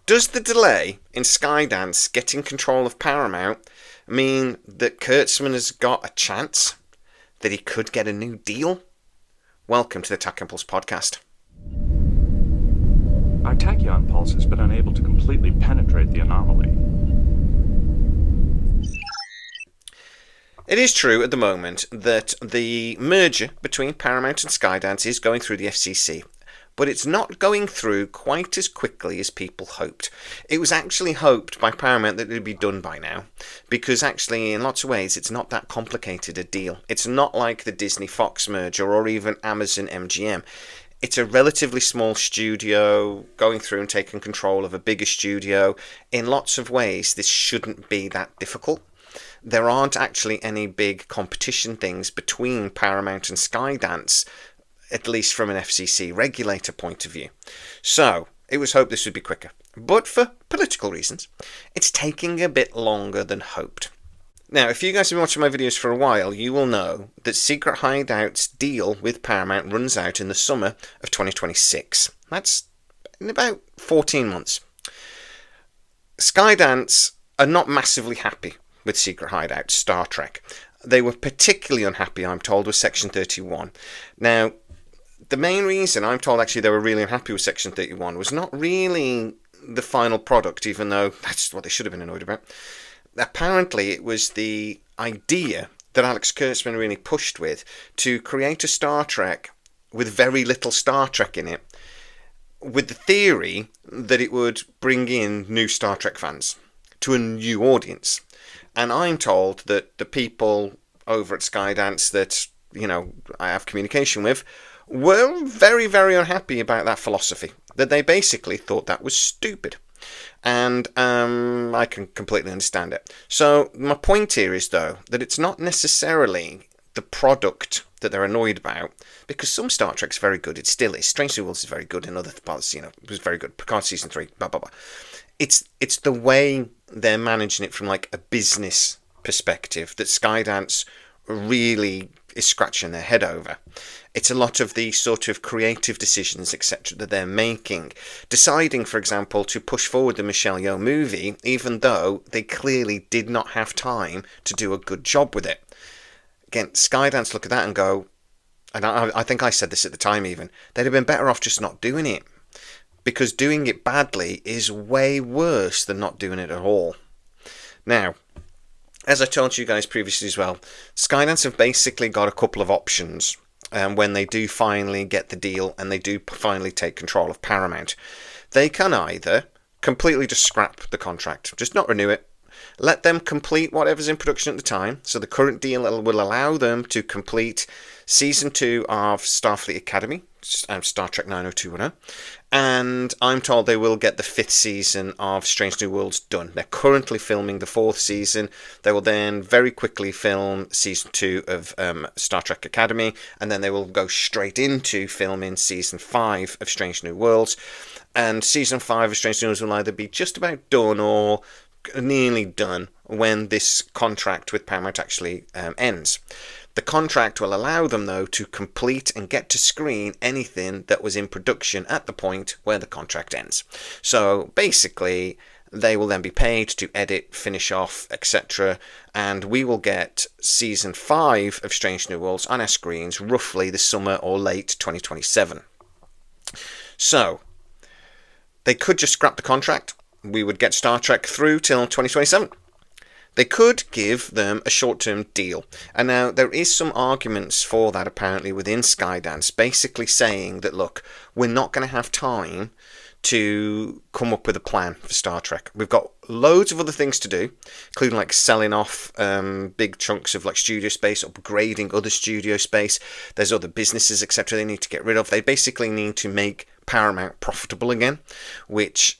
Does the delay in Skydance getting control of Paramount mean that Kurtzman has got a chance that he could get a new deal? Welcome to the Tachyon Pulse podcast. Our Tachyon pulse has been unable to completely penetrate the anomaly. It is true at the moment that the merger between Paramount and Skydance is going through the FCC, but it's not going through quite as quickly as people hoped. It was actually hoped by Paramount that it would be done by now, because actually in lots of ways it's not that complicated a deal. It's not like the Disney-Fox merger or even Amazon-MGM. It's a relatively small studio going through and taking control of a bigger studio. In lots of ways this shouldn't be that difficult. There aren't actually any big competition things between Paramount and Skydance, at least from an FCC regulator point of view. So, it was hoped this would be quicker. But for political reasons, it's taking a bit longer than hoped. Now, if you guys have been watching my videos for a while, you will know that Secret Hideout's deal with Paramount runs out in the summer of 2026. That's in about 14 months. Skydance are not massively happy with Secret Hideout, Star Trek. They were particularly unhappy, I'm told, with Section 31. Now, the main reason I'm told actually they were really unhappy with Section 31 was not really the final product, even though that's what they should have been annoyed about. Apparently, it was the idea that Alex Kurtzman really pushed with to create a Star Trek with very little Star Trek in it, with the theory that it would bring in new Star Trek fans to a new audience. And I'm told that the people over at Skydance that, I have communication with were very, very unhappy about that philosophy. That they basically thought that was stupid. And I can completely understand it. So my point here is, though, that it's not necessarily the product that they're annoyed about, because some Star Trek's very good. It still is. Strange New Worlds is very good. In other parts, it was very good. Picard Season 3, blah, blah, blah. It's the way they're managing it from like a business perspective that Skydance really is scratching their head over. It's a lot of the sort of creative decisions, etc., that they're making. Deciding, for example, to push forward the Michelle Yeoh movie, even though they clearly did not have time to do a good job with it. Again, Skydance look at that and go, and I think I said this at the time even, they'd have been better off just not doing it. Because doing it badly is way worse than not doing it at all. Now, as I told you guys previously as well, Skydance have basically got a couple of options when they do finally get the deal and they do finally take control of Paramount. They can either completely just scrap the contract, just not renew it, let them complete whatever's in production at the time. So the current deal will allow them to complete Season 2 of Starfleet Academy, Star Trek 90210, and I'm told they will get the 5th season of Strange New Worlds done. They're currently filming the 4th season. They will then very quickly film Season 2 of Star Trek Academy, and then they will go straight into filming Season 5 of Strange New Worlds. And Season 5 of Strange New Worlds will either be just about done or nearly done when this contract with Paramount actually ends. The contract will allow them, though, to complete and get to screen anything that was in production at the point where the contract ends. So basically, they will then be paid to edit, finish off, etc. And we will get Season 5 of Strange New Worlds on our screens roughly the summer or late 2027. So, they could just scrap the contract. We would get Star Trek through till 2027. They could give them a short-term deal. And now, there is some arguments for that, apparently, within Skydance, basically saying that, look, we're not going to have time to come up with a plan for Star Trek. We've got loads of other things to do, including, like, selling off big chunks of, like, studio space, upgrading other studio space. There's other businesses, etc. they need to get rid of. They basically need to make Paramount profitable again, which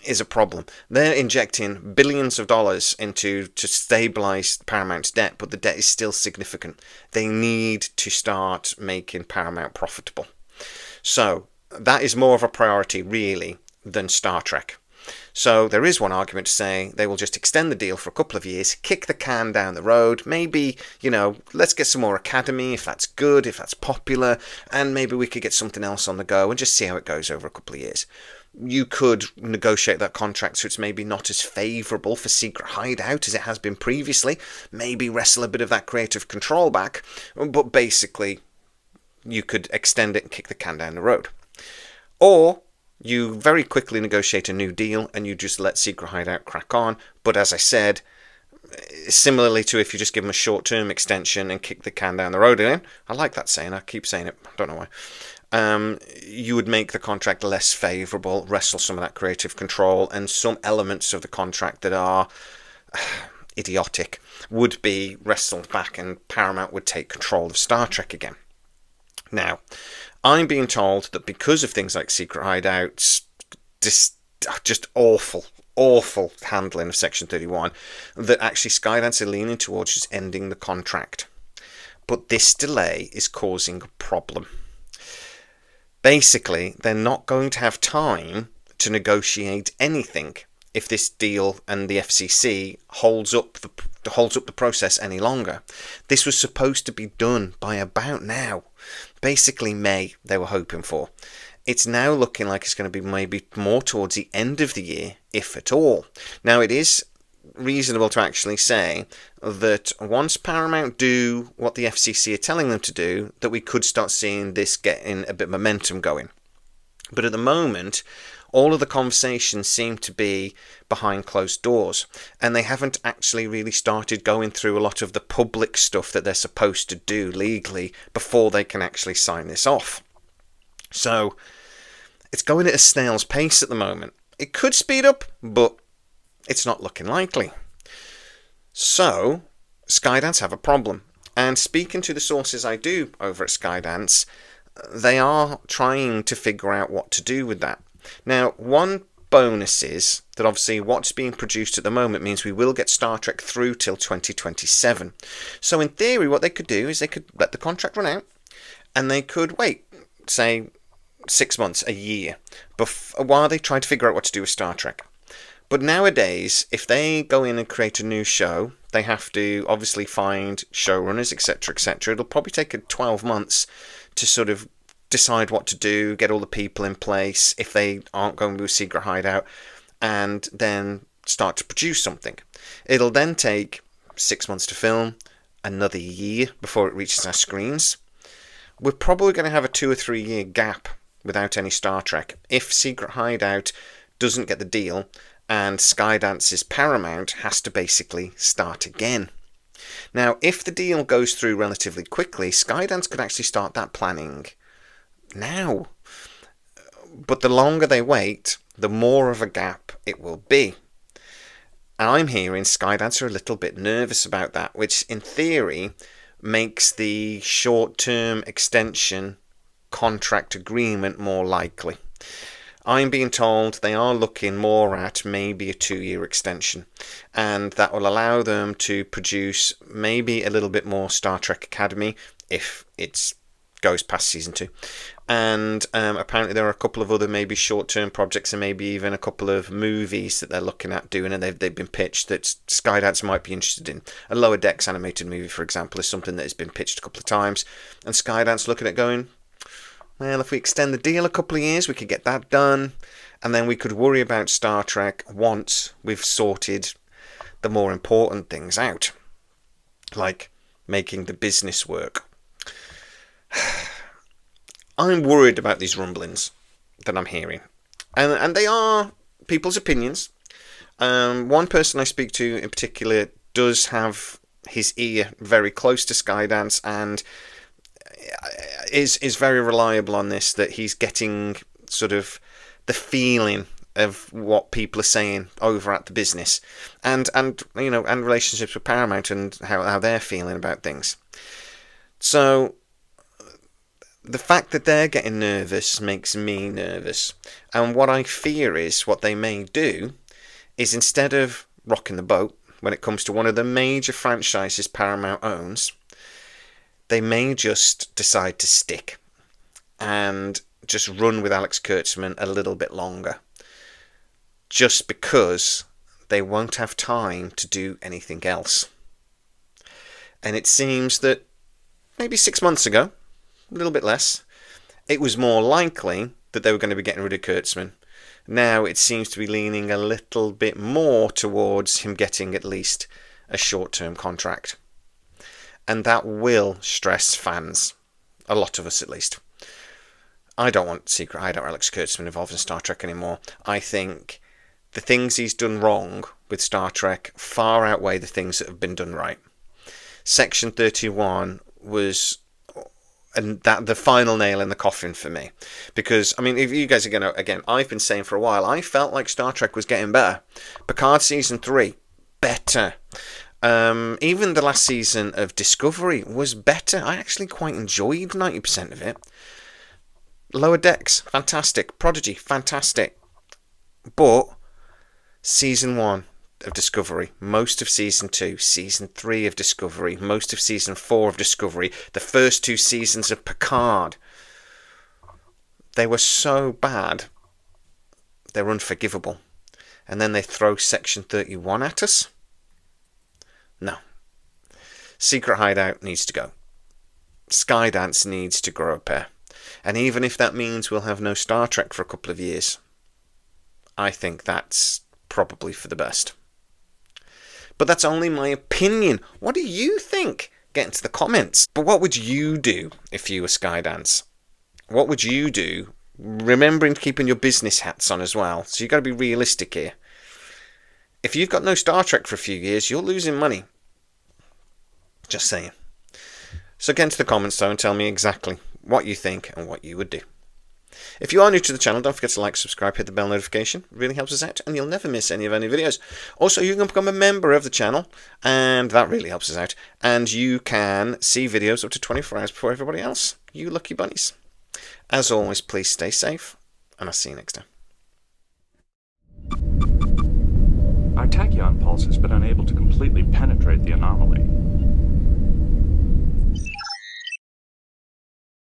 is a problem. They're injecting billions of dollars to stabilize Paramount's debt, but the debt is still significant. They need to start making Paramount profitable. So that is more of a priority, really, than Star Trek. So there is one argument to say they will just extend the deal for a couple of years, kick the can down the road, maybe, let's get some more Academy, if that's good, if that's popular, and maybe we could get something else on the go and just see how it goes over a couple of years. you could negotiate that contract so it's maybe not as favourable for Secret Hideout as it has been previously. Maybe wrestle a bit of that creative control back, but basically you could extend it and kick the can down the road. Or you very quickly negotiate a new deal and you just let Secret Hideout crack on. But as I said, similarly to if you just give them a short-term extension and kick the can down the road again, I like that saying, I keep saying it, I don't know why, you would make the contract less favourable, wrestle some of that creative control, and some elements of the contract that are idiotic would be wrestled back and Paramount would take control of Star Trek again. Now, I'm being told that because of things like Secret Hideouts, just awful handling of Section 31, that actually Skydance are leaning towards just ending the contract. But this delay is causing a problem. Basically, they're not going to have time to negotiate anything if this deal and the FCC holds up the process any longer. This was supposed to be done by about now. Basically May, they were hoping for. It's now looking like it's going to be maybe more towards the end of the year, if at all. Now, it is reasonable to actually say that once Paramount do what the FCC are telling them to do, that we could start seeing this getting a bit of momentum going. But at the moment, all of the conversations seem to be behind closed doors, and they haven't actually really started going through a lot of the public stuff that they're supposed to do legally before they can actually sign this off. So it's going at a snail's pace at the moment. It could speed up, but it's not looking likely. So Skydance have a problem. And speaking to the sources I do over at Skydance, they are trying to figure out what to do with that. Now, one bonus is that obviously what's being produced at the moment means we will get Star Trek through till 2027. So in theory, what they could do is they could let the contract run out and they could wait, say, 6 months, a year, while they try to figure out what to do with Star Trek. But nowadays, if they go in and create a new show, they have to obviously find showrunners, etc., etc. It'll probably take 12 months to sort of decide what to do, get all the people in place, if they aren't going to do a Secret Hideout, and then start to produce something. It'll then take 6 months to film, another year before it reaches our screens. We're probably going to have a 2 or 3 year gap without any Star Trek if Secret Hideout doesn't get the deal and Skydance's Paramount has to basically start again. Now, if the deal goes through relatively quickly, Skydance could actually start that planning now. But the longer they wait, the more of a gap it will be. And I'm hearing Skydance are a little bit nervous about that, which in theory makes the short-term extension contract agreement more likely. I'm being told they are looking more at maybe a 2-year extension, and that will allow them to produce maybe a little bit more Star Trek Academy if it goes past season 2. And apparently there are a couple of other maybe short-term projects and maybe even a couple of movies that they're looking at doing, and they've been pitched that Skydance might be interested in. A Lower Decks animated movie, for example, is something that has been pitched a couple of times, and Skydance looking at going, well, if we extend the deal a couple of years, we could get that done, and then we could worry about Star Trek once we've sorted the more important things out, like making the business work. I'm worried about these rumblings that I'm hearing, and they are people's opinions. One person I speak to in particular does have his ear very close to Skydance and is very reliable on this, that he's getting sort of the feeling of what people are saying over at the business, and you know, and relationships with Paramount and how they're feeling about things. So the fact that they're getting nervous makes me nervous, and what I fear is what they may do is, instead of rocking the boat when it comes to one of the major franchises Paramount owns, they may just decide to stick and just run with Alex Kurtzman a little bit longer, just because they won't have time to do anything else. And it seems that maybe 6 months ago, a little bit less, it was more likely that they were going to be getting rid of Kurtzman. Now it seems to be leaning a little bit more towards him getting at least a short-term contract. And that will stress fans. A lot of us, at least. I don't want Secret Hideout or Alex Kurtzman involved in Star Trek anymore. I think the things he's done wrong with Star Trek far outweigh the things that have been done right. Section 31 was the final nail in the coffin for me. Because, I mean, if you guys are going to, again, I've been saying for a while, I felt like Star Trek was getting better. Picard Season 3, better. Even the last season of Discovery was better. I actually quite enjoyed 90% of it. Lower Decks, fantastic. Prodigy, fantastic. But Season 1 of Discovery, most of Season 2, Season 3 of Discovery, most of Season 4 of Discovery, the first 2 seasons of Picard, they were so bad, they're unforgivable. And then they throw Section 31 at us? No. Secret Hideout needs to go. Skydance needs to grow a pair. And even if that means we'll have no Star Trek for a couple of years, I think that's probably for the best. But that's only my opinion. What do you think? Get into the comments. But what would you do if you were Skydance? What would you do? Remembering keeping your business hats on as well. So you've got to be realistic here. If you've got no Star Trek for a few years, you're losing money. Just saying. So get into the comments though and tell me exactly what you think and what you would do. If you are new to the channel, don't forget to like, subscribe, hit the bell notification. It really helps us out and you'll never miss any of any videos. Also, you can become a member of the channel and that really helps us out. And you can see videos up to 24 hours before everybody else. You lucky bunnies. As always, please stay safe and I'll see you next time. Our tachyon pulse has been unable to completely penetrate the anomaly.